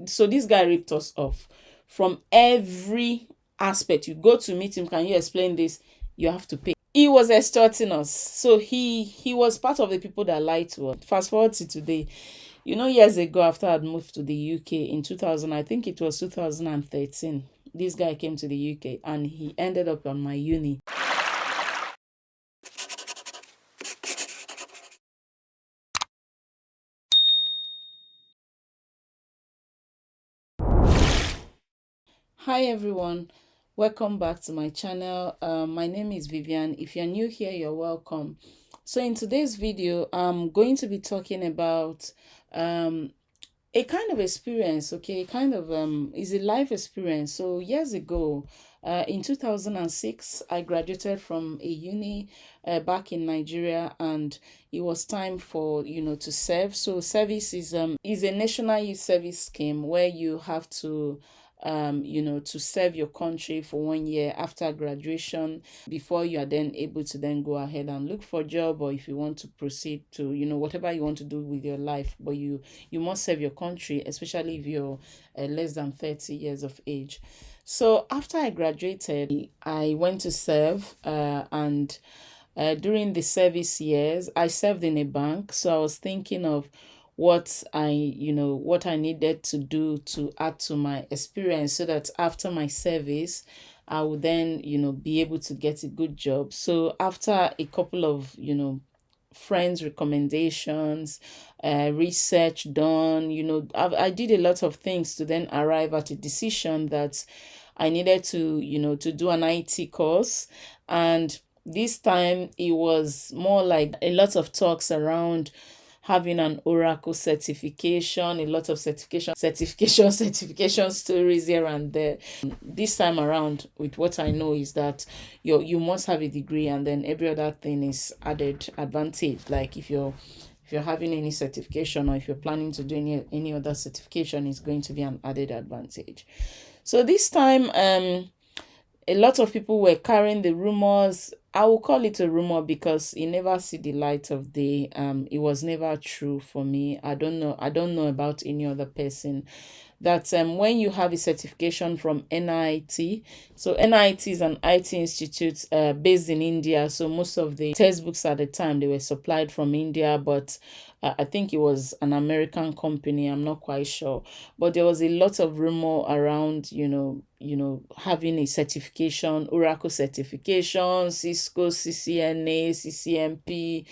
So this guy ripped us off from every aspect. You go to meet him, can you explain this? You have to pay. He was extorting us. So he was part of the people that lied to us. Fast forward to today. Years ago, after I'd moved to the UK in 2000, I think it was 2013, this guy came to the UK and he ended up on my uni. Hi everyone, welcome back to my channel. My name is Vivian. If you're new here, you're welcome. So in today's video, I'm going to be talking about um, a kind of experience, okay, kind of is a life experience. So years ago, in 2006, I graduated from a uni back in Nigeria, and it was time for to serve. So service is a national youth service scheme where you have to to serve your country for 1 year after graduation before you are then able to then go ahead and look for a job, or if you want to proceed to whatever you want to do with your life, but you must serve your country, especially if you're less than 30 years of age. So after I graduated, I went to serve, and during the service years, I served in a bank. So I was thinking of what I needed to do to add to my experience so that after my service, I would then, be able to get a good job. So after a couple of, friends' recommendations, research done, I did a lot of things to then arrive at a decision that I needed to do an IT course. And this time it was more like a lot of talks around having an Oracle certification, a lot of certification stories here and there. This time around, with what I know is that you must have a degree, and then every other thing is added advantage. Like if you're having any certification, or if you're planning to do any other certification, is going to be an added advantage. So this time, a lot of people were carrying the rumors. I will call it a rumor because it never see the light of day. It was never true for me. I don't know. I don't know about any other person that when you have a certification from NIT, so NIT is an IT institute based in India. So most of the textbooks at the time, they were supplied from India, but I think it was an American company. I'm not quite sure, but there was a lot of rumor around, having a certification, Oracle certification, Cisco, CCNA, CCMP,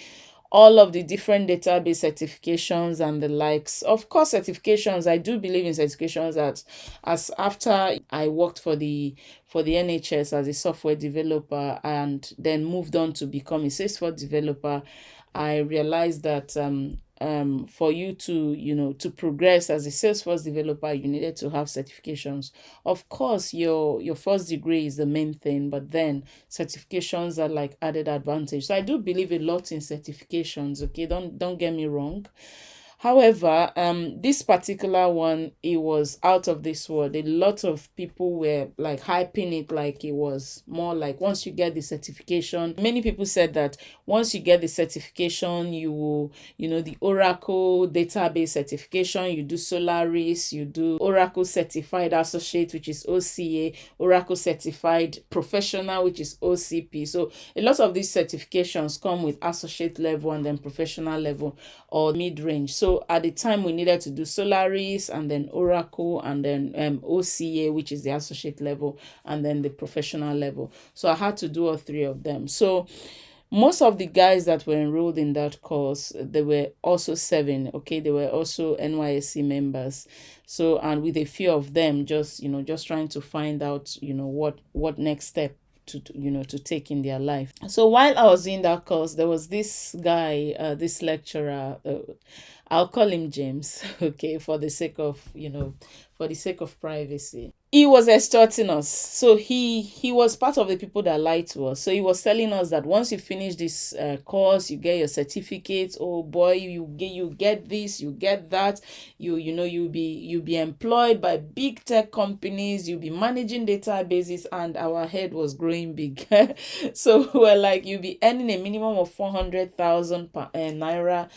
all of the different database certifications and the likes. Of course, certifications, I do believe in certifications. That as after I worked for the NHS as a software developer and then moved on to become a Salesforce developer, I realized that for you to progress as a Salesforce developer, you needed to have certifications. Of course, your first degree is the main thing, but then certifications are like added advantage. So I do believe a lot in certifications. Okay, don't get me wrong. However, this particular one, it was out of this world. A lot of people were like hyping it like it was more like once you get the certification. Many people said that once you get the certification, you will, the Oracle database certification, you do Solaris, you do Oracle Certified Associate, which is OCA, Oracle Certified Professional, which is OCP. So a lot of these certifications come with associate level and then professional level or mid-range. So at the time we needed to do Solaris and then Oracle and then OCA, which is the associate level, and then the professional level. So I had to do all three of them. So most of the guys that were enrolled in that course, they were also serving. Okay, they were also NYSC members. So, and with a few of them just trying to find out what next step to take in their life. So while I was in that course, there was this guy, this lecturer, I'll call him James, okay, for the sake of privacy. He was extorting us. So he was part of the people that lied to us. So he was telling us that once you finish this course, you get your certificate. Oh boy, you get this, you get that. You'll be employed by big tech companies. You'll be managing databases, and our head was growing big. So we're like, you'll be earning a minimum of 400,000 naira,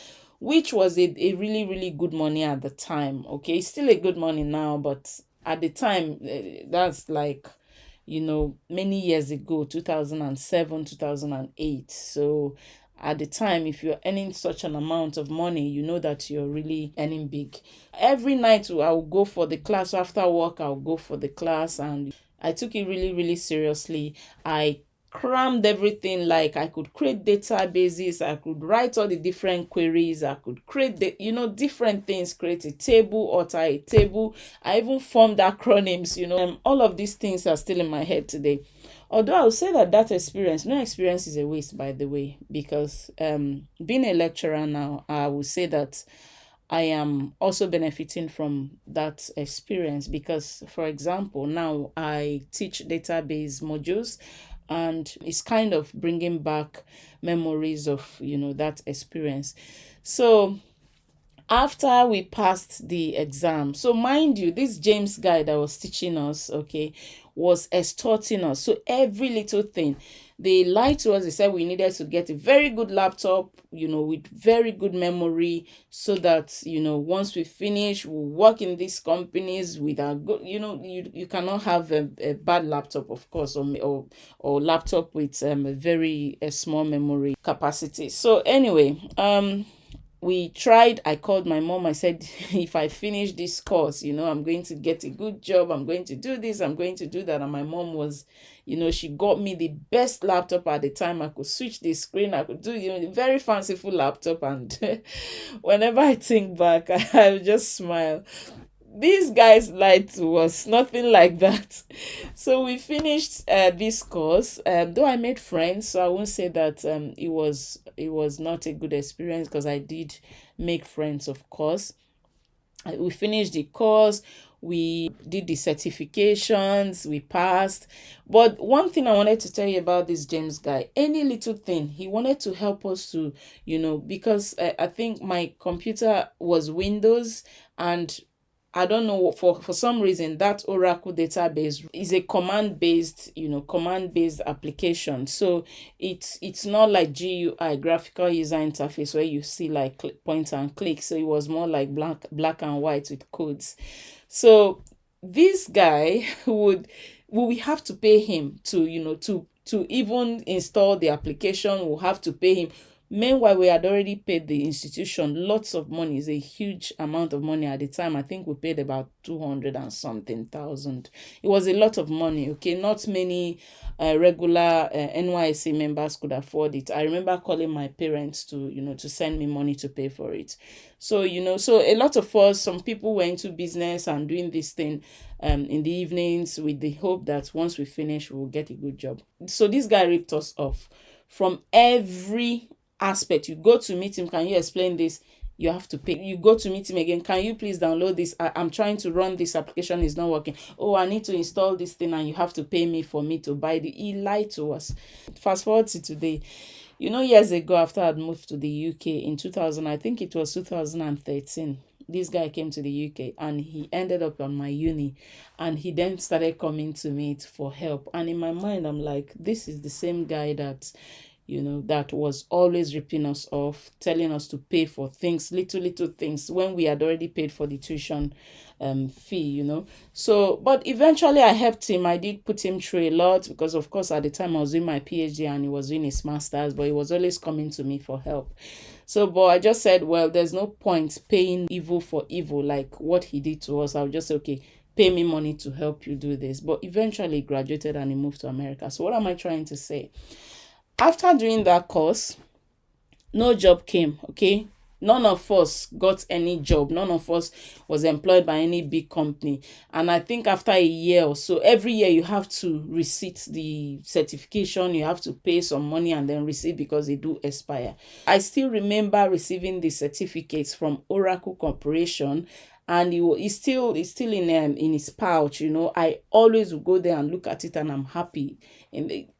which was a really, really good money at the time. Okay, it's still a good money now, but at the time, that's like, many years ago, 2007, 2008. So at the time, if you're earning such an amount of money, you know that you're really earning big. Every night I'll go for the class. After work, I'll go for the class, and I took it really, really seriously. I crammed everything. Like, I could create databases, I could write all the different queries, I could create different things, create a table, alter a table. I even formed acronyms. All of these things are still in my head today. Although I would say that experience, no experience is a waste, by the way, because being a lecturer now, I would say that I am also benefiting from that experience because, for example, now I teach database modules, and it's kind of bringing back memories of that experience. So after we passed the exam, so mind you, this James guy that was teaching us, okay, was extorting us. So every little thing, they lied to us. They said we needed to get a very good laptop, with very good memory, so that once we finish, we'll work in these companies with our good. You cannot have a bad laptop, of course, or laptop with a very small memory capacity. So anyway, we tried. I called my mom. I said, if I finish this course, I'm going to get a good job. I'm going to do this. I'm going to do that. And my mom was, she got me the best laptop at the time. I could switch the screen. I could do, a very fanciful laptop. And whenever I think back, I just smile. These guys lied to us, nothing like that. So we finished this course. Though I made friends, so I won't say that it was not a good experience, because I did make friends, of course. We finished the course. We did the certifications. We passed. But one thing I wanted to tell you about this James guy, any little thing, he wanted to help us to, because I think my computer was Windows, and I don't know, for some reason that Oracle database is a command-based application. So it's not like GUI, graphical user interface, where you see like point and click. So it was more like black and white with codes. So this guy we have to pay him to even install the application. We'll have to pay him. Meanwhile, we had already paid the institution lots of money. It's a huge amount of money at the time. I think we paid about 200 and something thousand. It was a lot of money. Okay, not many regular NYSC members could afford it. I remember calling my parents to send me money to pay for it. So so a lot of us, some people were into business and doing this thing in the evenings with the hope that once we finish, we'll get a good job. So this guy ripped us off from every aspect. You go to meet him, can you explain this? You have to pay. You go to meet him again, can you please download this? I'm trying to run this application, is not working. Oh, I need to install this thing, and you have to pay me for me to buy he lied to us. Fast forward to today. Years ago, after I'd moved to the UK in 2000, I think it was 2013, this guy came to the UK, and he ended up on my uni, and he then started coming to me for help. And in my mind, I'm like, this is the same guy that that was always ripping us off, telling us to pay for things, little things, when we had already paid for the tuition fee. So, but eventually I helped him. I did put him through a lot, because of course at the time I was doing my PhD and he was doing his master's, but he was always coming to me for help. So, but I just said, well, there's no point paying evil for evil, like what he did to us. I'll just say, okay, pay me money to help you do this. But eventually he graduated and he moved to America. So what am I trying to say? After doing that course, no job came, okay? None of us got any job. None of us was employed by any big company. And I think after a year or so, every year you have to receipt the certification. You have to pay some money and then receipt, because they do expire. I still remember receiving the certificates from Oracle Corporation, and it's still in his pouch. I always would go there and look at it, and I'm happy,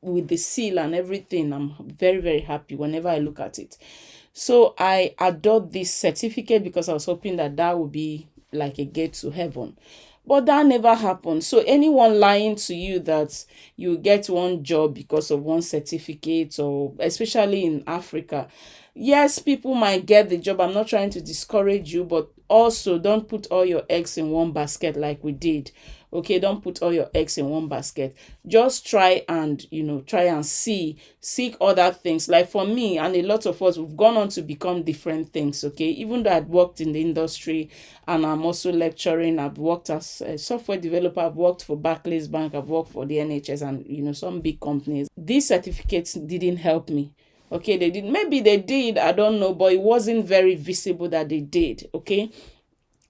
with the seal and everything. I'm very, very happy whenever I look at it. So I adored this certificate because I was hoping that would be like a gate to heaven. But that never happened. So anyone lying to you that you get one job because of one certificate, or especially in Africa, Yes, people might get the job. I'm not trying to discourage you, but also don't put all your eggs in one basket like we did. Okay, don't put all your eggs in one basket. Just try and, try and seek other things. Like for me and a lot of us, we've gone on to become different things. Okay, even though I'd worked in the industry and I'm also lecturing, I've worked as a software developer, I've worked for Barclays Bank, I've worked for the NHS and, some big companies. These certificates didn't help me. Okay, they did, maybe they did, I don't know, but it wasn't very visible that they did. Okay,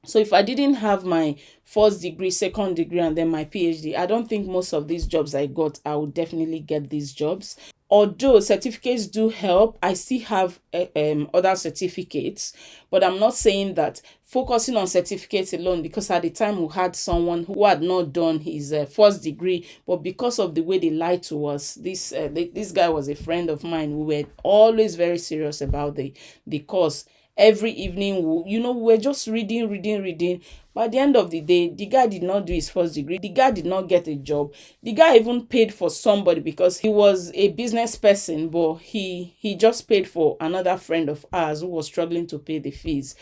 so if I didn't have my first degree, second degree, and then my PhD, I don't think most of these jobs I got, I would definitely get these jobs. Although certificates do help, I still have other certificates, but I'm not saying that focusing on certificates alone, because at the time we had someone who had not done his first degree, but because of the way they lied to us, this guy was a friend of mine. We were always very serious about the course. Every evening, we were just reading. By the end of the day, the guy did not do his first degree. The guy did not get a job. The guy even paid for somebody because he was a business person, but he just paid for another friend of ours who was struggling to pay the fees,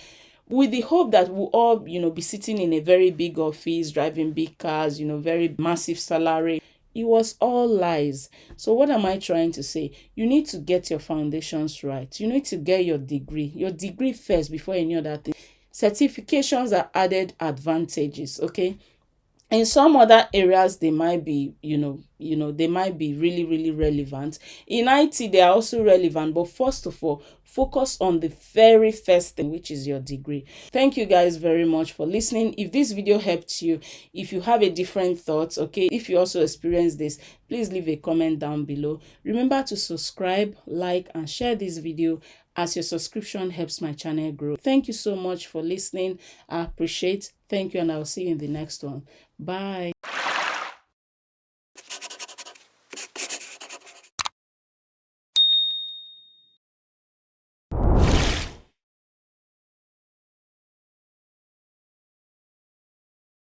with the hope that we'll all, be sitting in a very big office, driving big cars, very massive salary. It was all lies. So what am I trying to say? You need to get your foundations right. You need to get your degree first before any other thing. Certifications are added advantages. Okay, in some other areas they might be, they might be really, really relevant. In IT they are also relevant, but first of all, focus on the very first thing, which is your degree. Thank you guys very much for listening. If this video helped you, if you have a different thoughts, okay, if you also experience this, please leave a comment down below. Remember to subscribe, like, and share this video, as your subscription helps my channel grow. Thank you so much for listening. I appreciate. Thank you, and I'll see you in the next one. Bye.